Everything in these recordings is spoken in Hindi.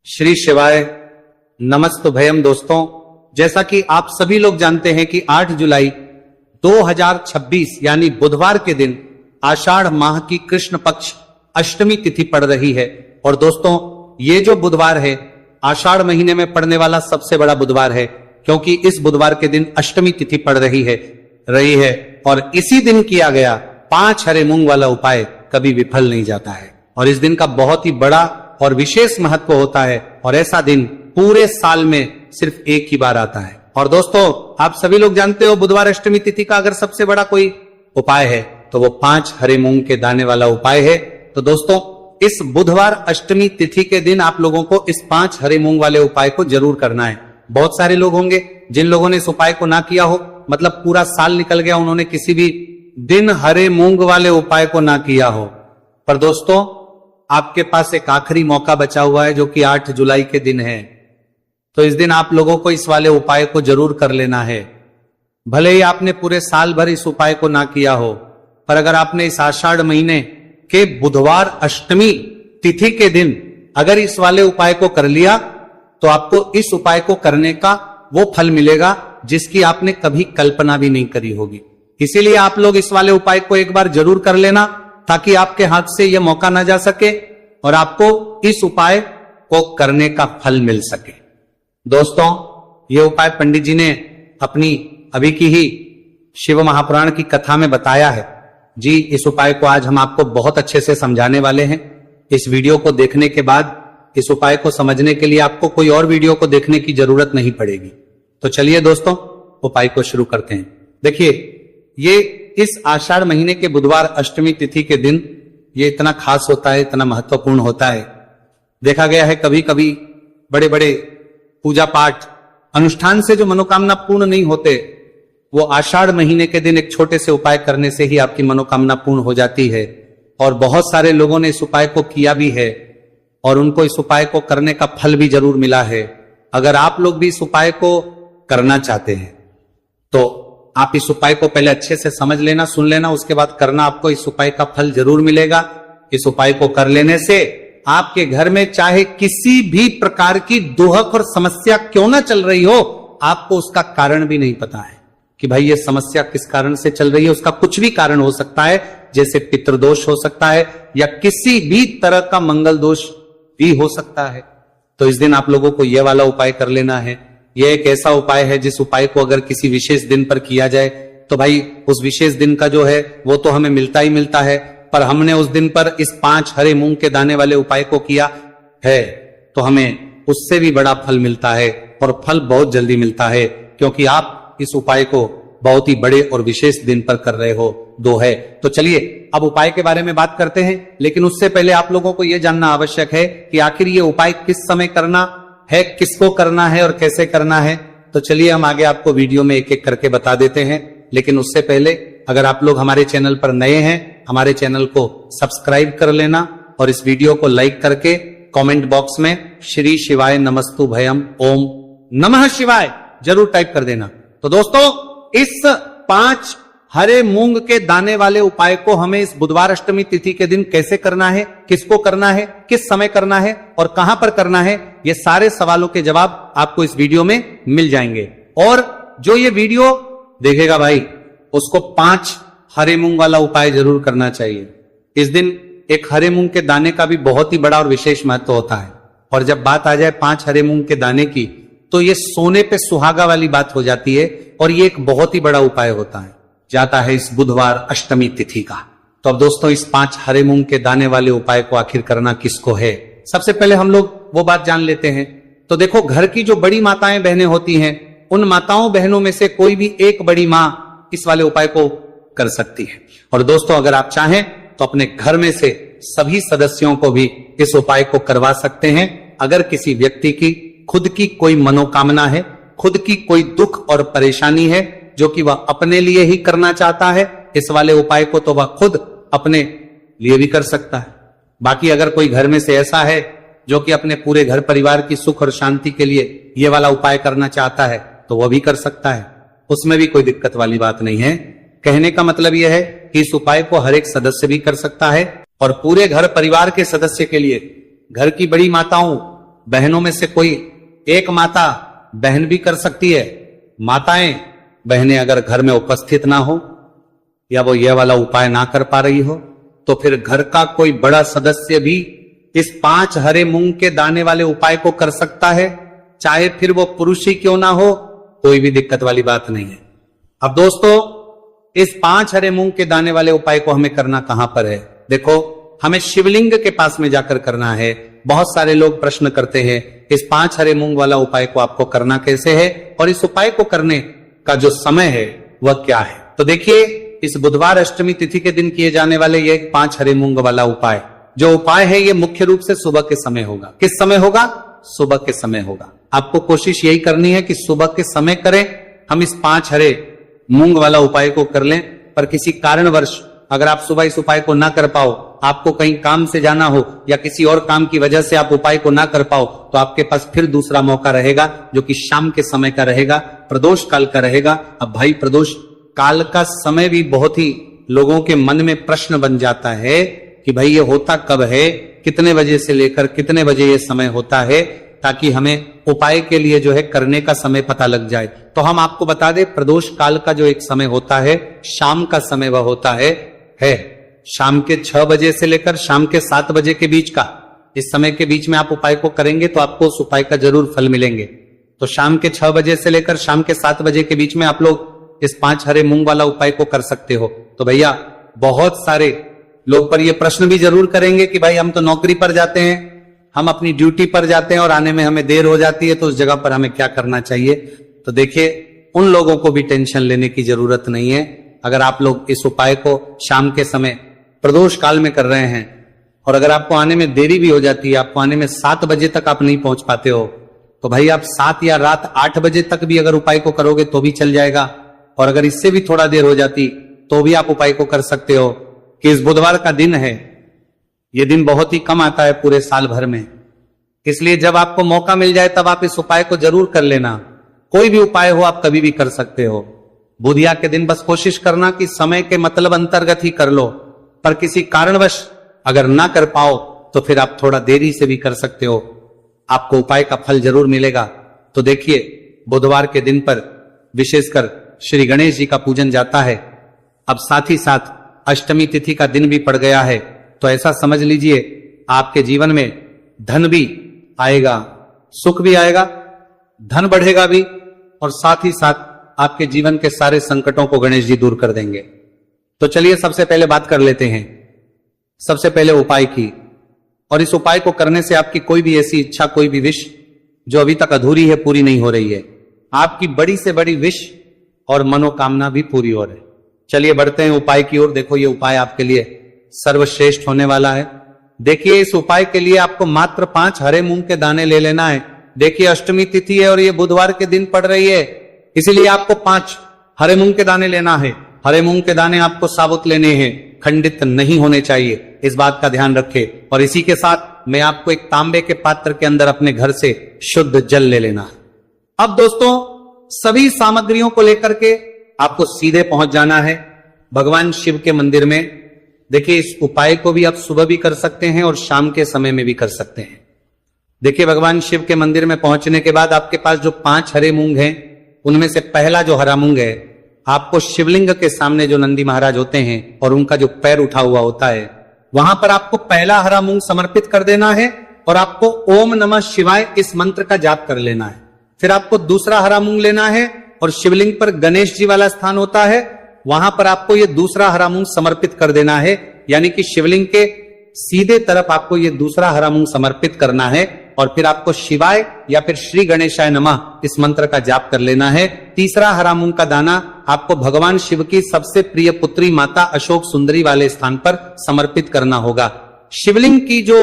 श्री शिवाय नमस्तुभयम। दोस्तों, जैसा कि आप सभी लोग जानते हैं कि 8 जुलाई 2026 यानी बुधवार के दिन आषाढ़ माह की कृष्ण पक्ष अष्टमी तिथि पड़ रही है। और दोस्तों, ये जो बुधवार है आषाढ़ महीने में पड़ने वाला सबसे बड़ा बुधवार है, क्योंकि इस बुधवार के दिन अष्टमी तिथि पड़ रही है और इसी दिन किया गया 5 हरे मूंग वाला उपाय कभी विफल नहीं जाता है। और इस दिन का बहुत ही बड़ा और विशेष महत्व होता है और ऐसा दिन पूरे साल में सिर्फ एक ही बार आता है। और दोस्तों, आप सभी लोग जानते हो बुधवार अष्टमी तिथि का अगर सबसे बड़ा कोई उपाय है तो वो 5 हरे मूंग के दाने वाला उपाय है। तो दोस्तों, इस बुधवार अष्टमी तिथि के दिन आप लोगों को इस 5 हरे मूंग वाले उपाय को जरूर करना है। बहुत सारे लोग होंगे जिन लोगों ने इस उपाय को ना किया हो, मतलब पूरा साल निकल गया, उन्होंने किसी भी दिन हरे मूंग वाले उपाय को ना किया हो। पर दोस्तों, आपके पास एक आखिरी मौका बचा हुआ है जो कि 8 जुलाई के दिन है। तो इस दिन आप लोगों को इस वाले उपाय को जरूर कर लेना है। भले ही आपने पूरे साल भर इस उपाय को ना किया हो, पर अगर आपने इस आषाढ़ महीने के बुधवार अष्टमी तिथि के दिन अगर इस वाले उपाय को कर लिया तो आपको इस उपाय को करने का वो फल मिलेगा जिसकी आपने कभी कल्पना भी नहीं करी होगी। इसीलिए आप लोग इस वाले उपाय को एक बार जरूर कर लेना, ताकि आपके हाथ से यह मौका ना जा सके और आपको इस उपाय को करने का फल मिल सके। दोस्तों, यह उपाय पंडित जी ने अपनी अभी की ही शिव महापुराण की कथा में बताया है जी। इस उपाय को आज हम आपको बहुत अच्छे से समझाने वाले हैं। इस वीडियो को देखने के बाद इस उपाय को समझने के लिए आपको कोई और वीडियो को देखने की जरूरत नहीं पड़ेगी। तो चलिए दोस्तों, उपाय को शुरू करते हैं। देखिए, ये इस आषाढ़ महीने के बुधवार अष्टमी तिथि के दिन ये इतना खास होता है, इतना महत्वपूर्ण होता है। देखा गया है कभी कभी बड़े बड़े पूजा पाठ अनुष्ठान से जो मनोकामना पूर्ण नहीं होते, वो आषाढ़ महीने के दिन एक छोटे से उपाय करने से ही आपकी मनोकामना पूर्ण हो जाती है। और बहुत सारे लोगों ने इस उपाय को किया भी है और उनको इस उपाय को करने का फल भी जरूर मिला है। अगर आप लोग भी इस उपाय को करना चाहते हैं तो आप इस उपाय को पहले अच्छे से समझ लेना, सुन लेना, उसके बाद करना। आपको इस उपाय का फल जरूर मिलेगा। इस उपाय को कर लेने से आपके घर में चाहे किसी भी प्रकार की दुहक और समस्या क्यों ना चल रही हो, आपको उसका कारण भी नहीं पता है कि भाई ये समस्या किस कारण से चल रही है। उसका कुछ भी कारण हो सकता है, जैसे पितृदोष हो सकता है या किसी भी तरह का मंगल दोष भी हो सकता है। तो इस दिन आप लोगों को यह वाला उपाय कर लेना है। यह एक ऐसा उपाय है जिस उपाय को अगर किसी विशेष दिन पर किया जाए तो भाई उस विशेष दिन का जो है वो तो हमें मिलता ही मिलता है, पर हमने उस दिन पर इस 5 हरे मूंग के दाने वाले उपाय को किया है तो हमें उससे भी बड़ा फल मिलता है और फल बहुत जल्दी मिलता है, क्योंकि आप इस उपाय को बहुत ही बड़े और विशेष दिन पर कर रहे हो। दो है। तो चलिए अब उपाय के बारे में बात करते हैं, लेकिन उससे पहले आप लोगों को यह जानना आवश्यक है कि आखिर ये उपाय किस समय करना है, किसको करना है और कैसे करना है। तो चलिए हम आगे आपको वीडियो में एक एक करके बता देते हैं। लेकिन उससे पहले अगर आप लोग हमारे चैनल पर नए हैं, हमारे चैनल को सब्सक्राइब कर लेना और इस वीडियो को लाइक करके कमेंट बॉक्स में श्री शिवाय नमस्तु भयम ओम नमः शिवाय जरूर टाइप कर देना। तो दोस्तों, इस 5 हरे मूंग के दाने वाले उपाय को हमें इस बुधवार अष्टमी तिथि के दिन कैसे करना है, किसको करना है, किस समय करना है और कहां पर करना है, ये सारे सवालों के जवाब आपको इस वीडियो में मिल जाएंगे। और जो ये वीडियो देखेगा भाई, उसको 5 हरे मूंग वाला उपाय जरूर करना चाहिए। इस दिन एक हरे मूंग के दाने का भी बहुत ही बड़ा और विशेष महत्व होता है। और जब बात आ जाए 5 हरे मूंग के दाने की, तो ये सोने पे सुहागा वाली बात हो जाती है और ये एक बहुत ही बड़ा उपाय होता है, जाता है इस बुधवार अष्टमी तिथि का। तो अब दोस्तों, इस 5 हरे मूंग के दाने वाले उपाय को आखिर करना किसको है, सबसे पहले हम लोग वो बात जान लेते हैं। तो देखो, घर की जो बड़ी माताएं बहनें होती हैं, उन माताओं बहनों में से कोई भी एक बड़ी मां इस वाले उपाय को कर सकती है। और दोस्तों, अगर आप चाहें तो अपने घर में से सभी सदस्यों को भी इस उपाय को करवा सकते हैं। अगर किसी व्यक्ति की खुद की कोई मनोकामना है, खुद की कोई दुख और परेशानी है जो कि वह अपने लिए ही करना चाहता है, इस वाले उपाय को तो वह खुद अपने लिए भी कर सकता है। बाकी अगर कोई घर में से ऐसा है जो कि अपने पूरे घर परिवार की सुख और शांति के लिए ये वाला उपाय करना चाहता है, तो वह भी कर सकता है। उसमें भी कोई दिक्कत वाली बात नहीं है। कहने का मतलब यह है कि इस उपाय को हर एक सदस्य भी कर सकता है और पूरे घर परिवार के सदस्य के लिए, घर की बड़ी माताओं बहनों में से कोई एक माता बहन भी कर सकती है। माताएं बहनें अगर घर में उपस्थित ना हो या वो ये वाला उपाय ना कर पा रही हो तो फिर घर का कोई बड़ा सदस्य भी इस 5 हरे मूंग के दाने वाले उपाय को कर सकता है, चाहे फिर वो पुरुष ही क्यों ना हो, कोई भी दिक्कत वाली बात नहीं है। अब दोस्तों, इस 5 हरे मूंग के दाने वाले उपाय को हमें करना कहां पर है? देखो, हमें शिवलिंग के पास में जाकर करना है। बहुत सारे लोग प्रश्न करते हैं इस 5 हरे मूंग वाला उपाय को आपको करना कैसे है और इस उपाय को करने का जो समय है वह क्या है। तो देखिए, इस बुधवार अष्टमी तिथि के दिन किए जाने वाले ये 5 हरे मूंग वाला उपाय, जो उपाय है ये मुख्य रूप से सुबह के समय होगा। किस समय होगा? सुबह के समय होगा। आपको कोशिश यही करनी है कि सुबह के समय करें। हम इस 5 हरे मूंग वाला उपाय को कर लें, पर किसी कारणवश अगर आप सुबह इस उपाय को ना कर पाओ, आपको कहीं काम से जाना हो या किसी और काम की वजह से आप उपाय को ना कर पाओ, तो आपके पास फिर दूसरा मौका रहेगा, जो कि शाम के समय का रहेगा, प्रदोष काल का रहेगा। अब भाई, प्रदोष काल का समय भी बहुत ही लोगों के मन में प्रश्न बन जाता है कि भाई ये होता कब है, कितने बजे से लेकर कितने बजे ये समय होता है, ताकि हमें उपाय के लिए जो है करने का समय पता लग जाए। तो हम आपको बता दें, प्रदोष काल का जो एक समय होता है, शाम का समय वह होता है शाम के 6 बजे से लेकर शाम के 7 बजे के बीच का। इस समय के बीच में आप उपाय को करेंगे तो आपको उस उपाय का जरूर फल मिलेंगे। तो शाम के 6 बजे से लेकर शाम के 7 बजे के बीच में आप लोग इस 5 हरे मूंग वाला उपाय को कर सकते हो। तो भैया, बहुत सारे लोग पर ये प्रश्न भी जरूर करेंगे कि भाई हम तो नौकरी पर जाते हैं, हम अपनी ड्यूटी पर जाते हैं और आने में हमें देर हो जाती है, तो उस जगह पर हमें क्या करना चाहिए? तो देखिए, उन लोगों को भी टेंशन लेने की जरूरत नहीं है। अगर आप लोग इस उपाय को शाम के समय प्रदोष काल में कर रहे हैं और अगर आपको आने में देरी भी हो जाती है, आपको आने में 7 बजे तक आप नहीं पहुंच पाते हो, तो भाई आप 7 या रात 8 बजे तक भी अगर उपाय को करोगे तो भी चल जाएगा। और अगर इससे भी थोड़ा देर हो जाती तो भी आप उपाय को कर सकते हो। कि इस बुधवार का दिन है, यह दिन बहुत ही कम आता है पूरे साल भर में, इसलिए जब आपको मौका मिल जाए तब आप इस उपाय को जरूर कर लेना। कोई भी उपाय हो आप कभी भी कर सकते हो। बुधिया के दिन बस कोशिश करना कि समय के मतलब अंतर्गत ही कर लो, पर किसी कारणवश अगर ना कर पाओ तो फिर आप थोड़ा देरी से भी कर सकते हो, आपको उपाय का फल जरूर मिलेगा। तो देखिए, बुधवार के दिन पर विशेषकर श्री गणेश जी का पूजन जाता है। अब साथ ही साथ अष्टमी तिथि का दिन भी पड़ गया है, तो ऐसा समझ लीजिए आपके जीवन में धन भी आएगा, सुख भी आएगा, धन बढ़ेगा भी, और साथ ही साथ आपके जीवन के सारे संकटों को गणेश जी दूर कर देंगे। तो चलिए सबसे पहले बात कर लेते हैं सबसे पहले उपाय की। और इस उपाय को करने से आपकी कोई भी ऐसी इच्छा, कोई भी विश जो अभी तक अधूरी है, पूरी नहीं हो रही है। आपकी बड़ी से बड़ी विश और मनोकामना भी पूरी हो रही है। चलिए बढ़ते हैं उपाय की ओर। देखो, ये उपाय आपके लिए सर्वश्रेष्ठ होने वाला है। देखिए, इस उपाय के लिए आपको मात्र 5 हरे मूंग के दाने ले लेना है। देखिए, अष्टमी तिथि है और ये बुधवार के दिन पड़ रही है, इसीलिए आपको 5 हरे मूंग के दाने लेना है। हरे मूंग के दाने आपको साबुत लेने हैं, खंडित नहीं होने चाहिए, इस बात का ध्यान रखें। और इसी के साथ मैं आपको एक तांबे के पात्र के अंदर अपने घर से शुद्ध जल ले लेना है। अब दोस्तों, सभी सामग्रियों को लेकर के आपको सीधे पहुंच जाना है भगवान शिव के मंदिर में। देखिए, इस उपाय को भी आप सुबह भी कर सकते हैं और शाम के समय में भी कर सकते हैं। देखिए, भगवान शिव के मंदिर में पहुंचने के बाद आपके पास जो 5 हरे मूंग हैं, उनमें से पहला जो हरा मूंग है, आपको शिवलिंग के सामने जो नंदी महाराज होते हैं और उनका जो पैर उठा हुआ होता है, वहां पर आपको पहला हरा मूंग समर्पित कर देना है और आपको ओम नमः शिवाय इस मंत्र का जाप कर लेना है। फिर आपको दूसरा हरा मूंग लेना है और शिवलिंग पर गणेश जी वाला स्थान होता है, वहां पर आपको ये दूसरा हरा मूंग समर्पित कर देना है। यानी कि शिवलिंग के सीधे तरफ आपको ये दूसरा हरा मूंग समर्पित करना है और फिर आपको शिवाय या फिर श्री गणेशाय नमः इस मंत्र का जाप कर लेना है। तीसरा हरा मूंग का दाना आपको भगवान शिव की सबसे प्रिय पुत्री माता अशोक सुंदरी वाले स्थान पर समर्पित करना होगा। शिवलिंग की जो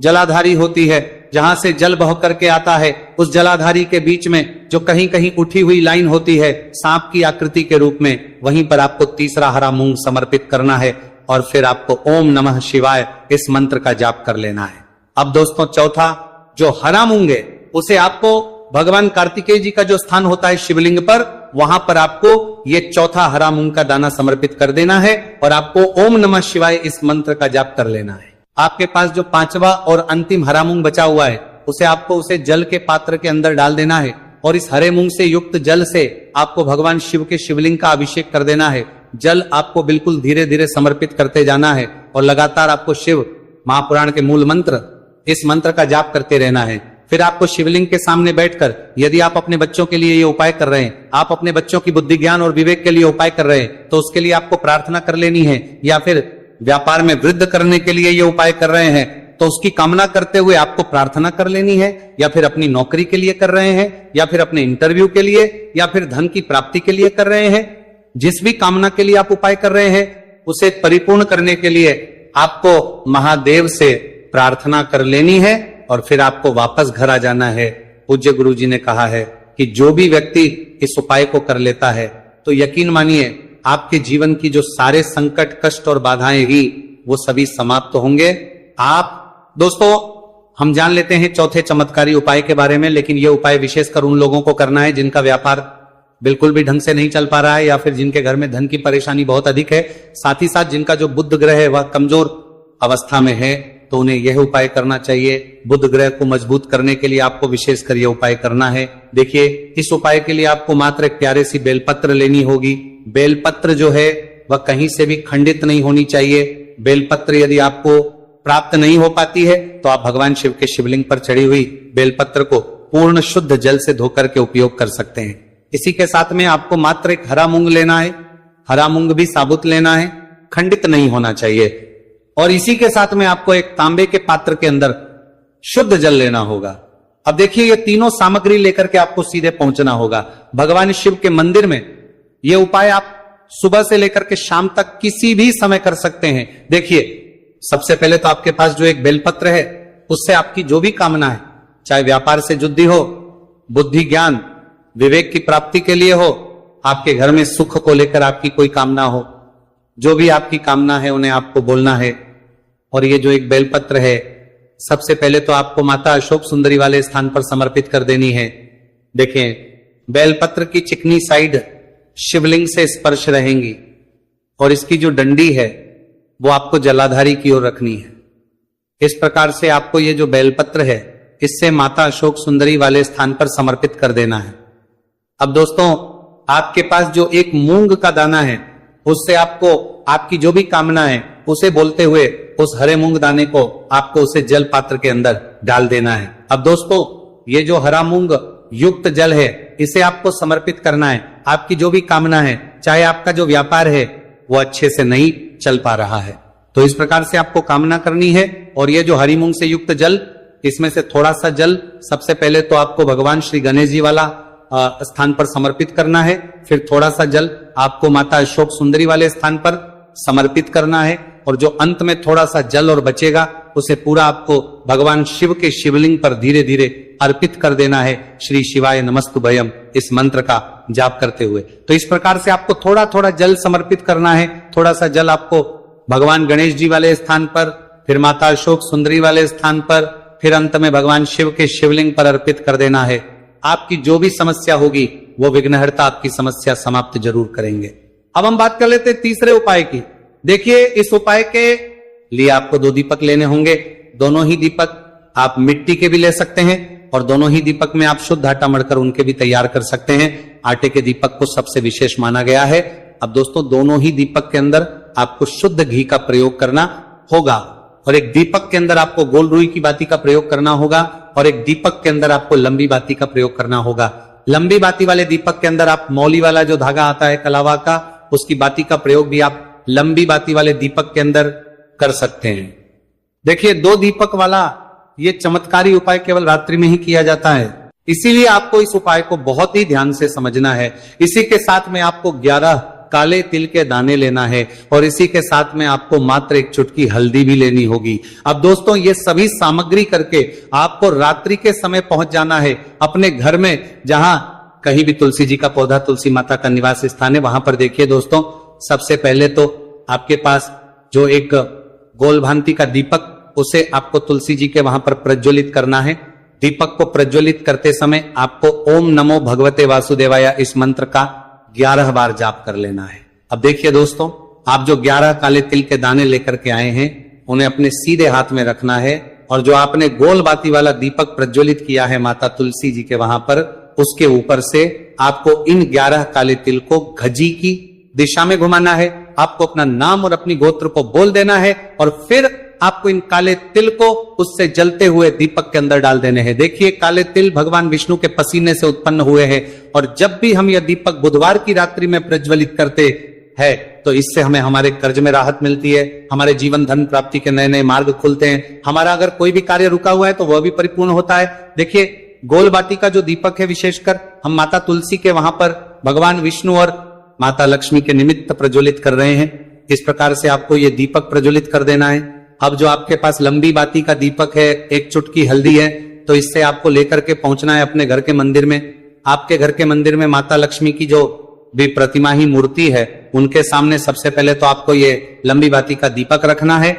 जलाधारी होती है, जहां से जल बह करके आता है, उस जलाधारी के बीच में जो कहीं कहीं उठी हुई लाइन होती है सांप की आकृति के रूप में, वहीं पर आपको तीसरा हरा मूंग समर्पित करना है और फिर आपको ओम नमः शिवाय इस मंत्र का जाप कर लेना है। अब दोस्तों, चौथा जो हरा मूंग है, उसे आपको भगवान कार्तिकेय जी का जो स्थान होता है शिवलिंग पर, वहां पर आपको ये चौथा हरा मूंग का दाना समर्पित कर देना है और आपको ओम नमः शिवाय इस मंत्र का जाप कर लेना है। आपके पास जो 5वां और अंतिम हरा मूंग बचा हुआ है, उसे आपको उसे जल के पात्र के अंदर डाल देना है और इस हरे मूंग से युक्त जल से आपको भगवान शिव के शिवलिंग का अभिषेक कर देना है। जल आपको बिल्कुल धीरे धीरे समर्पित करते जाना है और लगातार आपको शिव महापुराण के मूल मंत्र, इस मंत्र का जाप करते रहना है। फिर आपको शिवलिंग के सामने बैठकर, यदि आप अपने बच्चों के लिए ये उपाय कर रहे हैं, आप अपने बच्चों की बुद्धि ज्ञान और विवेक के लिए उपाय कर रहे हैं, तो उसके लिए आपको प्रार्थना कर लेनी है। या फिर व्यापार में वृद्धि करने के लिए ये उपाय कर रहे हैं तो उसकी कामना करते हुए आपको प्रार्थना कर लेनी है। या फिर अपनी नौकरी के लिए कर रहे हैं, या फिर अपने इंटरव्यू के लिए, या फिर धन की प्राप्ति के लिए कर रहे हैं, जिस भी कामना के लिए आप उपाय कर रहे हैं उसे परिपूर्ण करने के लिए आपको महादेव से प्रार्थना कर लेनी है और फिर आपको वापस घर आ जाना है। पूज्य गुरु जी ने कहा है कि जो भी व्यक्ति इस उपाय को कर लेता है तो यकीन मानिए आपके जीवन की जो सारे संकट, कष्ट और बाधाएं ही वो सभी समाप्त होंगे। आप दोस्तों, हम जान लेते हैं चौथे चमत्कारी उपाय के बारे में, लेकिन यह उपाय विशेषकर उन लोगों को करना है जिनका व्यापार बिल्कुल भी ढंग से नहीं चल पा रहा है, या फिर जिनके घर में धन की परेशानी बहुत अधिक है, साथ ही साथ जिनका जो बुध ग्रह है वह कमजोर अवस्था में है, तो उन्हें यह उपाय करना चाहिए। बुध ग्रह को मजबूत करने के लिए आपको विशेषकर यह उपाय करना है। देखिए, इस उपाय के लिए आपको मात्र एक प्यारे सी बेलपत्र लेनी होगी। बेलपत्र जो है वह कहीं से भी खंडित नहीं होनी चाहिए। बेलपत्र यदि आपको प्राप्त नहीं हो पाती है तो आप भगवान शिव के शिवलिंग पर चढ़ी हुई बेलपत्र को पूर्ण शुद्ध जल से धोकर के उपयोग कर सकते हैं। इसी के साथ में आपको मात्र एक हरा मूंग लेना है। हरा मूंग भी साबुत लेना है, खंडित नहीं होना चाहिए। और इसी के साथ में आपको एक तांबे के पात्र के अंदर शुद्ध जल लेना होगा। अब देखिए, ये तीनों सामग्री लेकर के आपको सीधे पहुंचना होगा भगवान शिव के मंदिर में। ये उपाय आप सुबह से लेकर के शाम तक किसी भी समय कर सकते हैं। देखिए, सबसे पहले तो आपके पास जो एक बेलपत्र है उससे आपकी जो भी कामना है, चाहे व्यापार से जुड़ी हो, बुद्धि ज्ञान विवेक की प्राप्ति के लिए हो, आपके घर में सुख को लेकर आपकी कोई कामना हो, जो भी आपकी कामना है उन्हें आपको बोलना है। और ये जो एक बेलपत्र है सबसे पहले तो आपको माता अशोक सुंदरी वाले स्थान पर समर्पित कर देनी है। देखें, बेलपत्र की चिकनी साइड शिवलिंग से स्पर्श रहेंगी और इसकी जो डंडी है वो आपको जलाधारी की ओर रखनी है। इस प्रकार से आपको ये जो बेलपत्र है इससे माता अशोक सुंदरी वाले स्थान पर समर्पित कर देना है। अब दोस्तों, आपके पास जो एक मूंग का दाना है उससे आपको आपकी जो भी कामना है उसे बोलते हुए उस हरे मूंग दाने को आपको उसे जल पात्र के अंदर डाल देना है। अब दोस्तों, ये जो हरा मूंग युक्त जल है इसे आपको समर्पित करना है। आपकी जो भी कामना है, चाहे आपका जो व्यापार है वो अच्छे से नहीं चल पा रहा है, तो इस प्रकार से आपको कामना करनी है। और ये जो हरी मूंग से युक्त जल, इसमें से थोड़ा सा जल सबसे पहले तो आपको भगवान श्री गणेश जी वाला स्थान पर समर्पित करना है। फिर थोड़ा सा जल आपको माता अशोक सुंदरी वाले स्थान पर समर्पित करना है। और जो अंत में थोड़ा सा जल और बचेगा उसे पूरा आपको भगवान शिव के शिवलिंग पर धीरे धीरे अर्पित कर देना है, श्री शिवाय नमस्तुभयम इस मंत्र का जाप करते हुए। तो इस प्रकार से आपको थोड़ा थोड़ा जल समर्पित करना है। थोड़ा सा जल आपको भगवान गणेश जी वाले स्थान पर, फिर माता अशोक सुंदरी वाले स्थान पर, फिर अंत में भगवान शिव के शिवलिंग पर अर्पित कर देना है। आपकी जो भी समस्या होगी वो विघ्नहर्ता आपकी समस्या समाप्त जरूर करेंगे। अब हम बात कर लेते हैं तीसरे उपाय की। देखिए, इस उपाय के लिए आपको 2 दीपक लेने होंगे। दोनों ही दीपक आप मिट्टी के भी ले सकते हैं और दोनों ही दीपक में आप शुद्ध आटा मढ़कर उनके भी तैयार कर सकते हैं। आटे के दीपक को सबसे विशेष माना गया है। अब दोस्तों, दोनों ही दीपक के अंदर आपको शुद्ध घी का प्रयोग करना होगा और एक दीपक के अंदर आपको गोल रुई की बाती का प्रयोग करना होगा और एक दीपक के अंदर आपको लंबी बाती का प्रयोग करना होगा। लंबी बाती वाले दीपक के अंदर आप मौली वाला जो धागा आता है कलावा का, उसकी बाती का प्रयोग भी आप लंबी बाती वाले दीपक के अंदर कर सकते हैं। देखिए, 2 दीपक वाला ये चमत्कारी उपाय केवल रात्रि में ही किया जाता है, इसीलिए आपको इस उपाय को बहुत ही ध्यान से समझना है। इसी के साथ में आपको 11 काले तिल के दाने लेना है और इसी के साथ में आपको मात्र 1 चुटकी हल्दी भी लेनी होगी। अब दोस्तों, ये सभी सामग्री करके आपको रात्रि के समय पहुंच जाना है अपने घर में, जहां कहीं भी तुलसी जी का पौधा, तुलसी माता का निवास स्थान है, वहां पर देखिए दोस्तों, सबसे पहले तो आपके पास जो एक गोल भांति का दीपक, उसे आपको तुलसी जी के वहां पर प्रज्वलित करना है। दीपक को प्रज्वलित करते समय आपको ओम नमो भगवते वासुदेवाय इस मंत्र का 11 बार जाप कर लेना है। अब देखिए दोस्तों, आप जो 11 काले तिल के दाने लेकर के आए हैं उन्हें अपने सीधे हाथ में रखना है और जो आपने गोल बाती वाला दीपक प्रज्वलित किया है माता तुलसी जी के वहां पर, उसके ऊपर से आपको इन 11 काले तिल को घजी की दिशा में घुमाना है। आपको अपना नाम और अपनी गोत्र को बोल देना है और फिर आपको इन काले तिल को उससे जलते हुए दीपक के अंदर डाल देने हैं। देखिए, काले तिल भगवान विष्णु के पसीने से उत्पन्न हुए हैं और जब भी हम यह दीपक बुधवार की रात्रि में प्रज्वलित करते है तो इससे हमें हमारे कर्ज में राहत मिलती है, हमारे जीवन धन प्राप्ति के नए नए मार्ग खुलते हैं, हमारा अगर कोई भी कार्य रुका हुआ है तो वह भी परिपूर्ण होता है। देखिए, गोल बाती का जो दीपक है विशेषकर हम माता तुलसी के वहां पर भगवान विष्णु और माता लक्ष्मी के निमित्त प्रज्वलित कर रहे हैं। इस प्रकार से आपको ये दीपक प्रज्वलित कर देना है। अब जो आपके पास लंबी बाती का दीपक है, एक चुटकी हल्दी है, तो इससे आपको लेकर के पहुंचना है अपने घर के मंदिर में। आपके घर के मंदिर में माता लक्ष्मी की जो भी प्रतिमा ही मूर्ति है, उनके सामने सबसे पहले तो आपको ये लंबी बाती का दीपक रखना है